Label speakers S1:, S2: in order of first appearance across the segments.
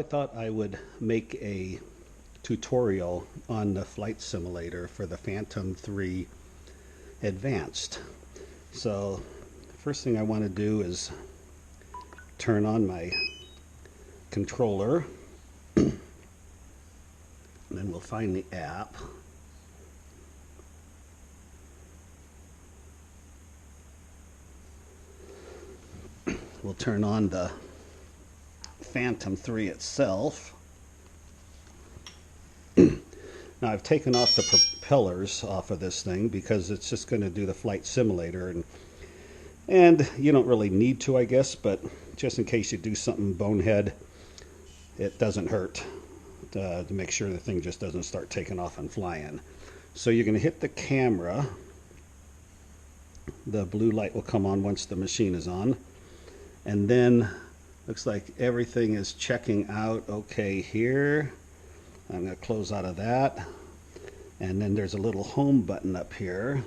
S1: I thought I would make a tutorial on the flight simulator for the Phantom 3 Advanced. So first thing I want to do is turn on my controller, and then we'll find the app. We'll turn on the Phantom 3 itself. Now I've taken off the propellers off of this thing because it's just going to do the flight simulator, and you don't really need to, I guess, but just in case you do something bonehead, it doesn't hurt to make sure the thing just doesn't start taking off and flying. So you're going to hit the camera. The blue light will come on once the machine is on, and then looks like everything is checking out okay here. I'm going to close out of that, and then there's a little home button up here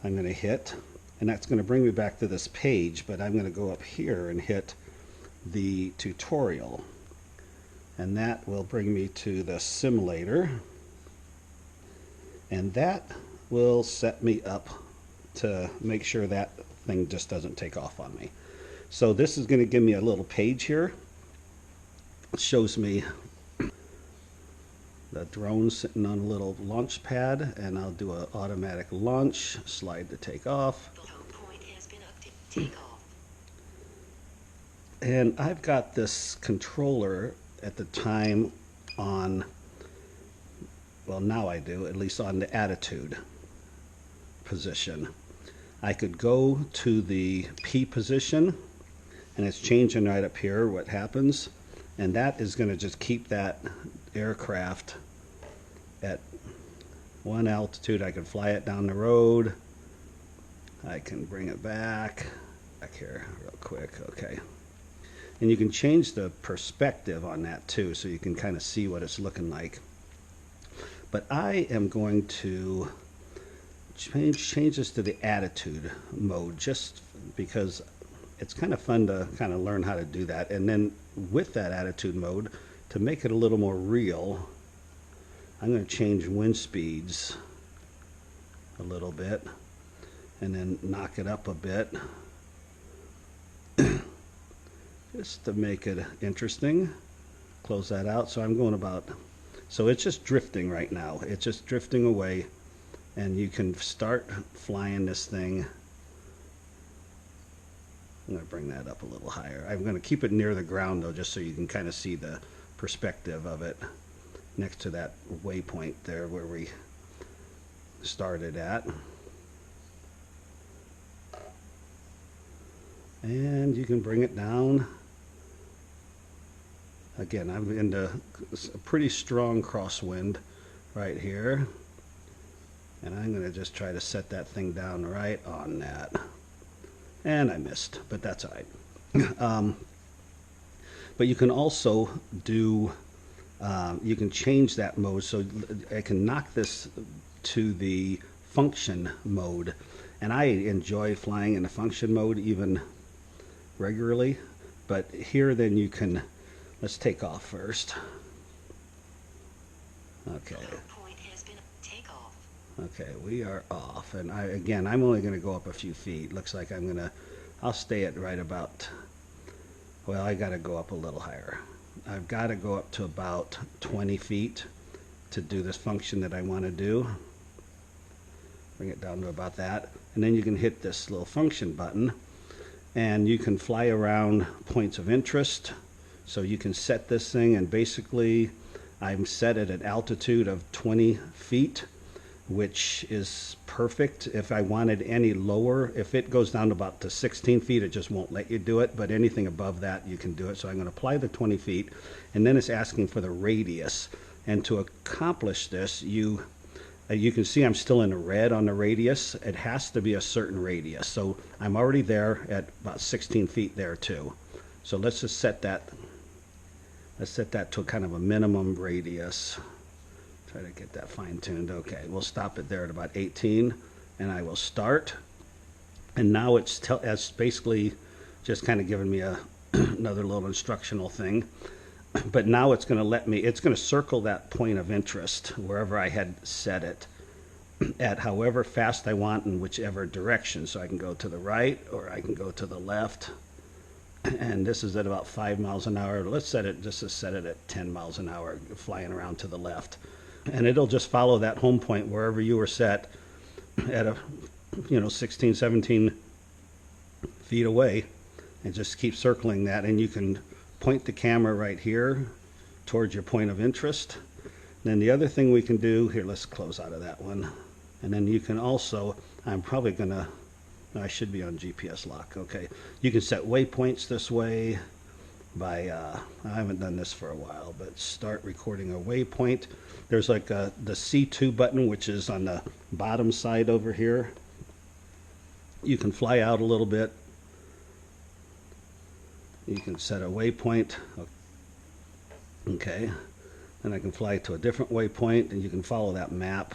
S1: I'm going to hit, and that's going to bring me back to this page, but I'm going to go up here and hit the tutorial, and that will bring me to the simulator, and that will set me up to make sure that thing just doesn't take off on me. So this is going to give me a little page here. It shows me the drone sitting on a little launch pad, and I'll do an automatic launch, slide to take off. And I've got this controller at the time on, well, now I do, at least on the attitude position. I could go to the P position, and it's changing right up here what happens, and that is going to just keep that aircraft at one altitude. I can fly it down the road. I can bring it back here real quick. Okay, and you can change the perspective on that too, so you can kind of see what it's looking like. But I am going to change this to the attitude mode, just because it's kind of fun to kind of learn how to do that. And then with that attitude mode, to make it a little more real, I'm going to change wind speeds a little bit, and then knock it up a bit just to make it interesting. Close that out. So I'm going about, so it's just drifting right now. It's just drifting away, and you can start flying this thing. I'm going to bring that up a little higher. I'm going to keep it near the ground though, just so you can kind of see the perspective of it next to that waypoint there where we started at. And you can bring it down. Again, I'm into a pretty strong crosswind right here, and I'm going to just try to set that thing down right on that. And I missed, but that's all right. But you can also do, you can change that mode, so I can knock this to the function mode, and I enjoy flying in the function mode even regularly, but here then you can, let's take off first. Okay. Okay, we are off, and I'm only going to go up a few feet. Looks like I'll stay at right about, well, I got to go up a little higher. I've got to go up to about 20 feet to do this function that I want to do. Bring it down to about that, and then you can hit this little function button, and you can fly around points of interest. So you can set this thing, and basically I'm set at an altitude of 20 feet, which is perfect. If I wanted any lower, if it goes down to about to 16 feet, it just won't let you do it, but anything above that you can do it. So I'm going to apply the 20 feet, and then it's asking for the radius, and to accomplish this, you can see I'm still in the red on the radius. It has to be a certain radius, so I'm already there at about 16 feet there too. So let's just set that, to a kind of a minimum radius. Try to get that fine-tuned. Okay, we'll stop it there at about 18, and I will start. And now it's basically just kind of giving me another little instructional thing. But now it's going to let me, it's going to circle that point of interest wherever I had set it at however fast I want in whichever direction. So I can go to the right or I can go to the left. And this is at about 5 miles an hour. Let's set it, just to set it at 10 miles an hour, flying around to the left. And it'll just follow that home point wherever you were set at a, 16, 17 feet away, and just keep circling that. And you can point the camera right here towards your point of interest. Then the other thing we can do, here, let's close out of that one. And then you can also, I'm probably gonna, I should be on GPS lock, okay. You can set waypoints this way by, I haven't done this for a while, but start recording a waypoint. There's like the C2 button, which is on the bottom side over here. You can fly out a little bit. You can set a waypoint, okay. And I can fly to a different waypoint, and you can follow that map.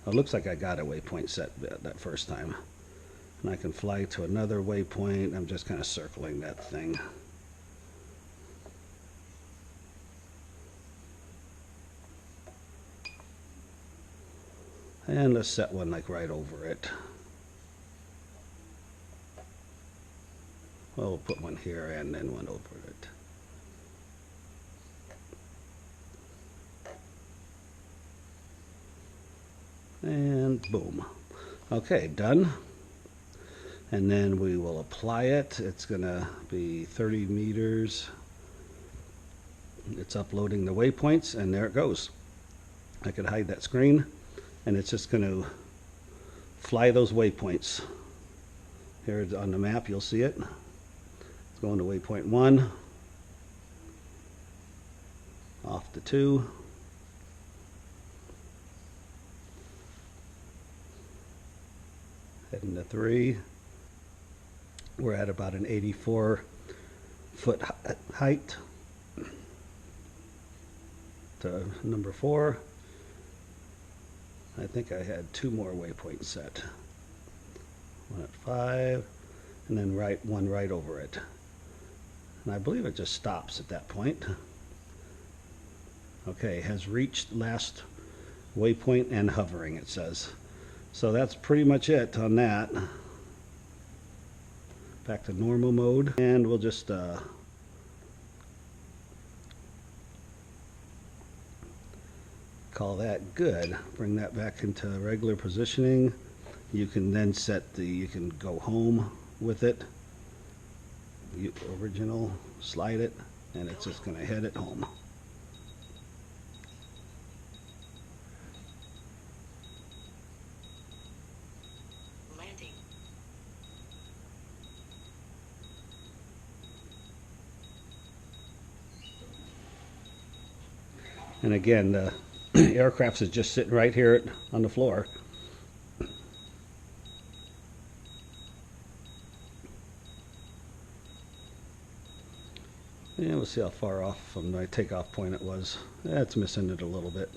S1: It looks like I got a waypoint set that first time. And I can fly to another waypoint. I'm just kind of circling that thing. And let's set one like right over it. Well, we'll put one here and then one over it. And boom. Okay, done. And then we will apply it. It's gonna be 30 meters. It's uploading the waypoints, and there it goes. I could hide that screen, and it's just gonna fly those waypoints. Here on the map, you'll see it. It's going to waypoint 1, off to 2, heading to 3. We're at about an 84-foot height to number 4. I think I had 2 more waypoints set. One at 5, and then one right over it. And I believe it just stops at that point. Okay, has reached last waypoint and hovering, it says. So that's pretty much it on that. Back to normal mode, and we'll just call that good. Bring that back into regular positioning. You can then set you can go home with it. Original, slide it, and it's just going to head it home.
S2: Landing.
S1: And again, the aircraft is just sitting right here on the floor. Yeah, we'll see how far off from my takeoff point it was. It's missing it a little bit.